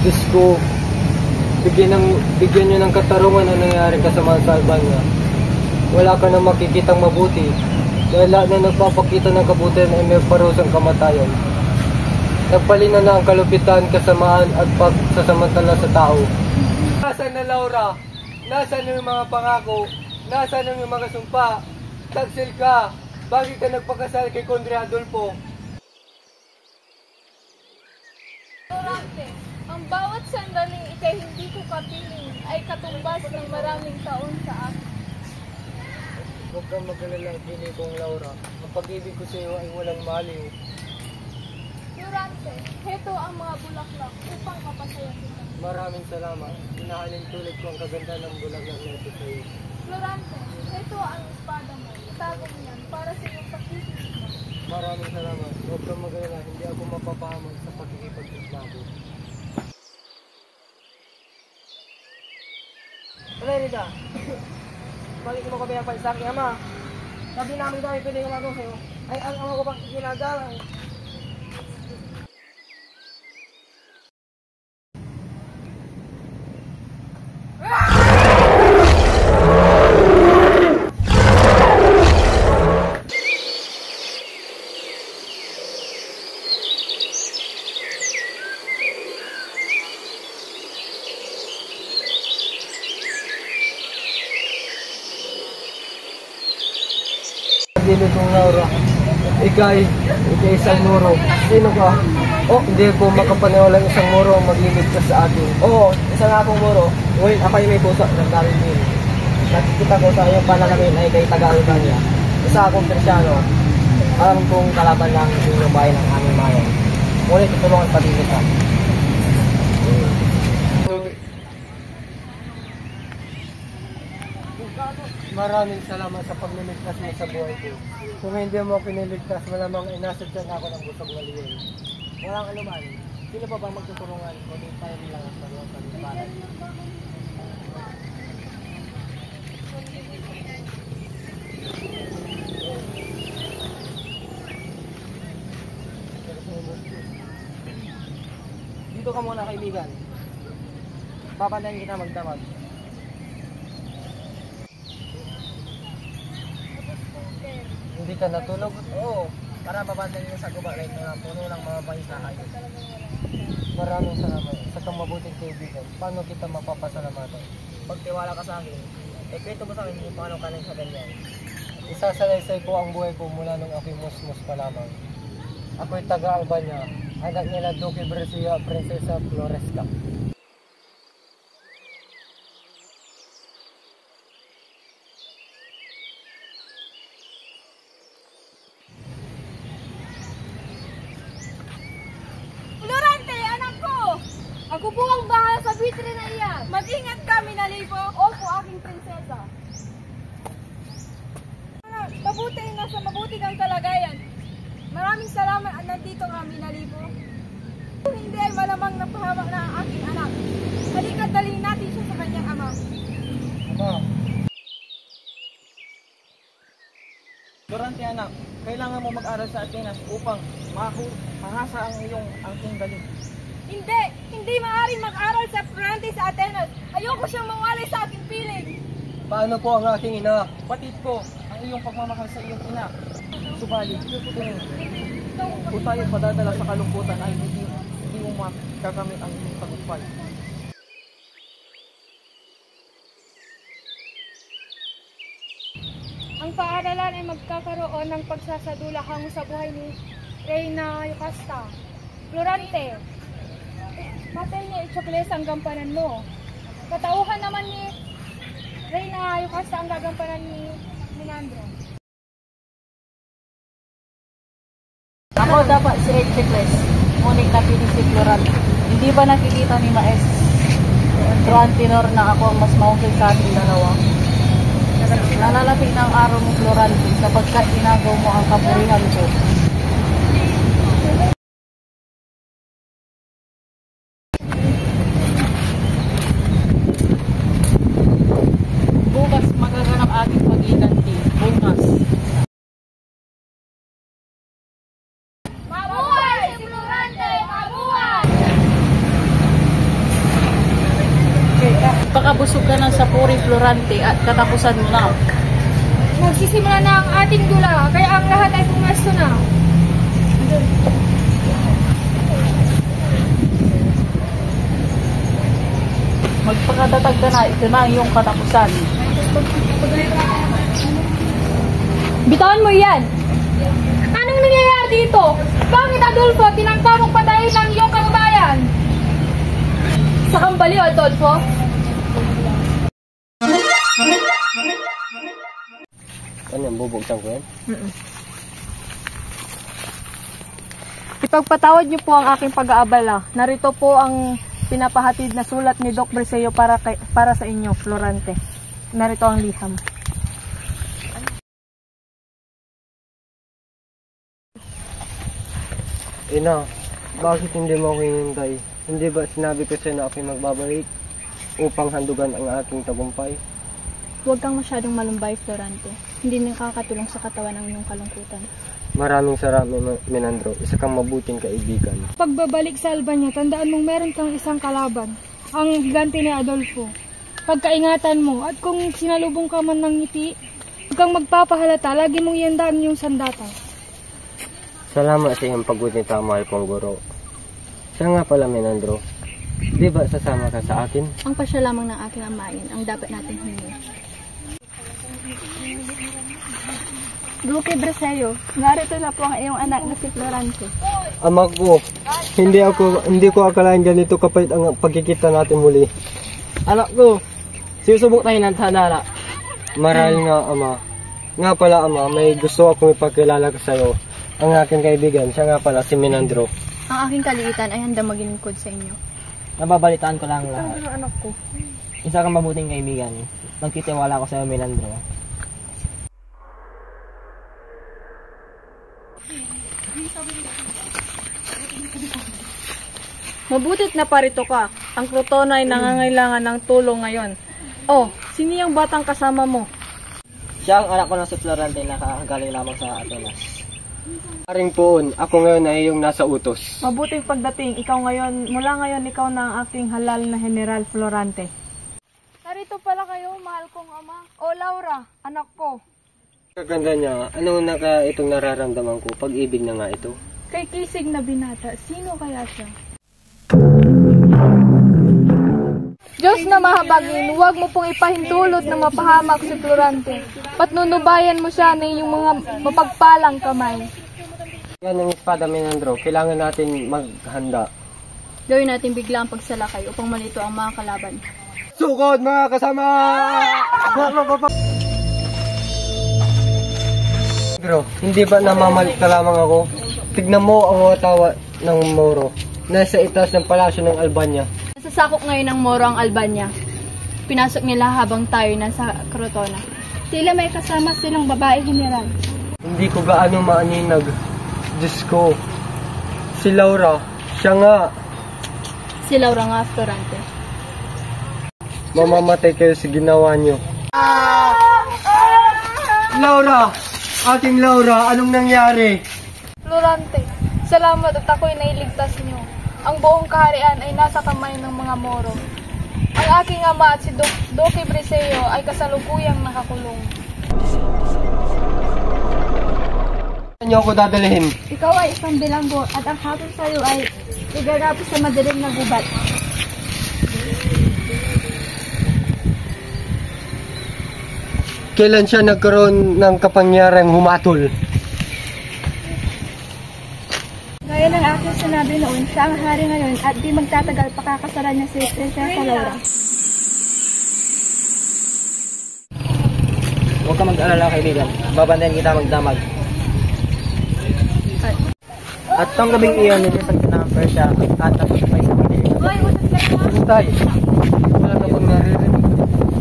Diyos ko, bigyan nyo ng katarungan ang nangyari kasamaan sa Albania. Wala ka na makikitang mabuti dahil lahat na nagpapakita ng kabutihan ay may parusang kamatayan. Nagpalina na ang kalupitan, kasamaan at pagsasamantala sa tao. Nasaan na Laura? Nasaan na yung mga pangako? Nasaan na yung mga sumpa? Tagsil ka! Bakit ka nagpakasal kay Conde Adolfo? Florante, ang bawat sandaling ikay hindi ko kapiling ay katumbas ng maraming taon sa akin. Huwag kang mag-alala, bini kong Laura. Ang pag-ibig ko sa iyo ay walang maliw. Florante, heto ang mga bulaklak upang mapasayan kita. Maraming salamat. Inahalin tulad ko ang kaganda ng bulaklak na ito sa iyo. Florante, heto ang espada mo. Itagong niyan para sa iyong pagkikisip mo. Maraming salamat. Huwag kang mag-alala, hindi ako mapapahaman sa pagkikipagkislabo. Rita, bakit mo ko pinapal sa aking ama? Sabi namin dahil pwede gumagawa sa'yo, ay ang ama ko pang ginagawa. Bini kong Laura, ikay isang muro. Sino ka? Oh, hindi ko makapaniwala isang muro ang magliligtas sa atin. Oo, isa nga akong muro, ngunit ako'y may puso ng daming din. Nakikita ko sa iyong panalamin ay kay Taga-Albania. Isa akong Kristyano, alam kong kalaban lang yung bahay ng aming mayon. Ngunit tutulungan pati kita. Maraming salamat sa pagliligtas mo sa buhay ko. Kung hindi mo piniligtas, malamang inasadyan ako ng busog na liyon. Walang anuman, sino pa bang magtutulungan kundi tayo lang ang paruwang sa liparan? Dito ka muna kaibigan. Papantayin kita magdamag. Hindi ka natulog? Oo, para papantayin niyo sa guba rin na puno ng mga mais na hayop. Maraming salamat. Sa kang mabuting kaibigan, paano kita mapapasalamatan? Pagtiwala ka sa akin, kwento mo sa akin kung paano ka nang sa ganyan. Isasalaysay ko ang buhay ko mula nung ako'y musmus pa lamang. Ako'y taga-Albania, anak nila Duque Brescia, Prinsesa Floresca. Florante, anak ko! Ako po ang bahala sa bitre na iyan. Mag-ingat kami na libo. Opo, aking prinsesa. Mabuti na sa mabuti kang kalagayan. Maraming salamat at nandito ang aming nalibo. Kung hindi ay malamang napahamak na ang aking anak. Halika't dalhin natin siya sa kanyang ama. Ama, Florante anak, kailangan mo mag-aral sa Atenas upang mahasa ang iyong angking galing. Hindi maaaring mag-aral sa Florante sa Atenas. Ayoko siyang mawalay sa aking piling. paano po ang aking ina? Batid ko ang iyong pagmamahal sa iyong ina. Subalit, kung tayo padadala sa kalungkutan ay hindi mo makakamit ang iyong tagumpay. Ang paaralan ay magkakaroon ng pagsasadula hango sa buhay ni Reyna Yocasta. Florante, patay niya i-chokles ang gampanan mo. Katauhan naman ni Reyna Yocasta ang gagampanan ni Menandro. Ako dapat si Chokles, ngunit napili si Florante. Hindi ba nakikita ni Maestro Antinor na ako ang mas mahusay sa ating dalawa? Nalalapit na ang araw mo, Florante, sapagkat ginagaw mo ang kapurihan ko. Bukas magaganap ating pag-iganti. Bukas. Mabuhay si Florante! Mabuhay! puri Florante at katapusan mo na. Magsisimula na ang ating dula, kaya ang lahat ay pumesto na. Magpakatatag ka na, ito na ang iyong katapusan. Bitawan mo yan! Anong nangyayari dito? Bakit, Adolfo, tinangka mong patayin ng iyong kababayan? Sa kambaliw, Adolfo? Ano yan, bubugsan ko yan? Ipagpatawad niyo po ang aking pag-aabala. Narito po ang pinapahatid na sulat ni Doc Briseo para sa inyo, Florante. Narito ang liham. Ina, bakit hindi mo ako hinintay? Hindi ba sinabi ko sa'yo na ako'y magbabalik upang handugan ang aking tagumpay? Huwag kang masyadong malumbay, Florante. Hindi nakakatulong sa katawan ang iyong kalungkutan. Maraming salamat, Menandro. Isa kang mabuting kaibigan. Pagbabalik sa Albania, tandaan mong meron kang isang kalaban, ang higante ni Adolfo. Pagkaingatan mo, at kung sinalubong ka man ng ngiti, huwag kang magpapahalata, lagi mong iandaan yung sandata. Salamat sa iyong paggunita, mahal kong guro. Siya nga pala, Menandro. Di ba sasama ka sa akin? Ang pasya lamang ng aking amain ang dapat natin hingi. Duque Briseo, narito na po ang iyong anak na si Florante. Ama ko, hindi ko akalain ganito kapait ang pagkikita natin muli. Anak ko, susubok tayo ng tadhana. Marahil nga, Ama. Nga pala, Ama, may gusto akong ipakilala ko sa'yo. Ang aking kaibigan, siya nga pala si Menandro. Ang aking kaliitan ay handang maglingkod sa inyo. Nababalitaan ko lang lahat. Anak ko. Isa kang mabuting kaibigan. Magtitiwala ko sa iyo, Menandro. Mabutit na parito ka. Ang Crotona ay nangangailangan ng tulong ngayon. Oh, sino yung batang kasama mo? Siya ang anak ko na si Florante na kakagaling lamang sa Atenas. Paring poon, ako ngayon ay yung nasa utos. Mabuting pagdating. Mula ngayon ikaw na ang aking halal na General Florante. Narito pala kayo, mahal kong ama. O Laura, anak ko. Kaganda niya, ano na ka itong nararamdaman ko? Pag-ibig na nga ito. Kay kisig na binata, sino kaya siya? Diyos na mahabagin, huwag mo pong ipahintulot na mapahamak si Florante. Patnunubayan mo siya ng iyong mga mapagpalang kamay. Yan ang espada, Menandro. Kailangan natin maghanda. Gawin natin bigla ang pagsalakay upang malito ang mga kalaban. Sukod, mga kasama! Pero, hindi ba namamalit ka lamang ako? Tignan mo ang mga tawa ng Moro. Nasa itaas ng palasyo ng Albania. Nasasakop ngayon ng Moro ang Albania. Pinasok nila habang tayo nasa Crotona. Tila may kasama silang babae, General. Hindi ko gaano maaninag. Diyos ko. Si Laura. Siya nga. Si Laura nga, Florante. Mamamatay kayo sa ginawa niyo. Laura! Ating Laura, anong nangyari? Florante, salamat at ako'y nailigtas niyo. Ang buong kaharian ay nasa kamay ng mga Moro. Ang aking ama at si Duque Briseo ay kasalukuyang nakakulong. Saan niyo ako dadalhin? Ikaw ay isang bilanggo at ang hatol sa iyo ay igagapi sa madilim na gubat. Kailan siya nagkaroon ng kapangyarang humatol? Gaya ng aking sinabi noon, siya ang hari ngayon at di magtatagal pakakasalan niya si Prinsesa Laura. Huwag ka mag-alala, kaibigan. Babantayan kita magdamag. At tong gabing iyon, nilisan ko na ang Persia at tapos pa yung Amerika. Hoy, usap ka naman! Tay, wala na bang naririnig?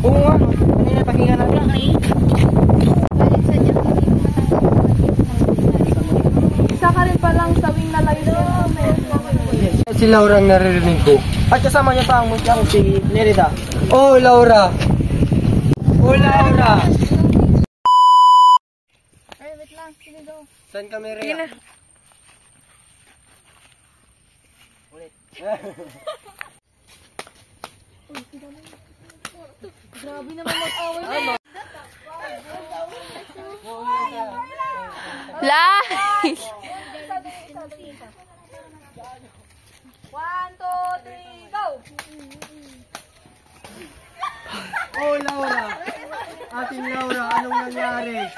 Oo nga, kanina pakinggan natin. Isa ka rin palang sawing nalayo sa Si Laura ang naririnig ko. At kasama niya pa ang mutyang si Nerida. Oh, Laura! Oh, Laura! Ay, wait lang. Sige, go. Saan kami rin? Grabe naman mag-away mo. Live! 1, 2, 3, go! Oh, Laura! Ating Laura, anong nangyari?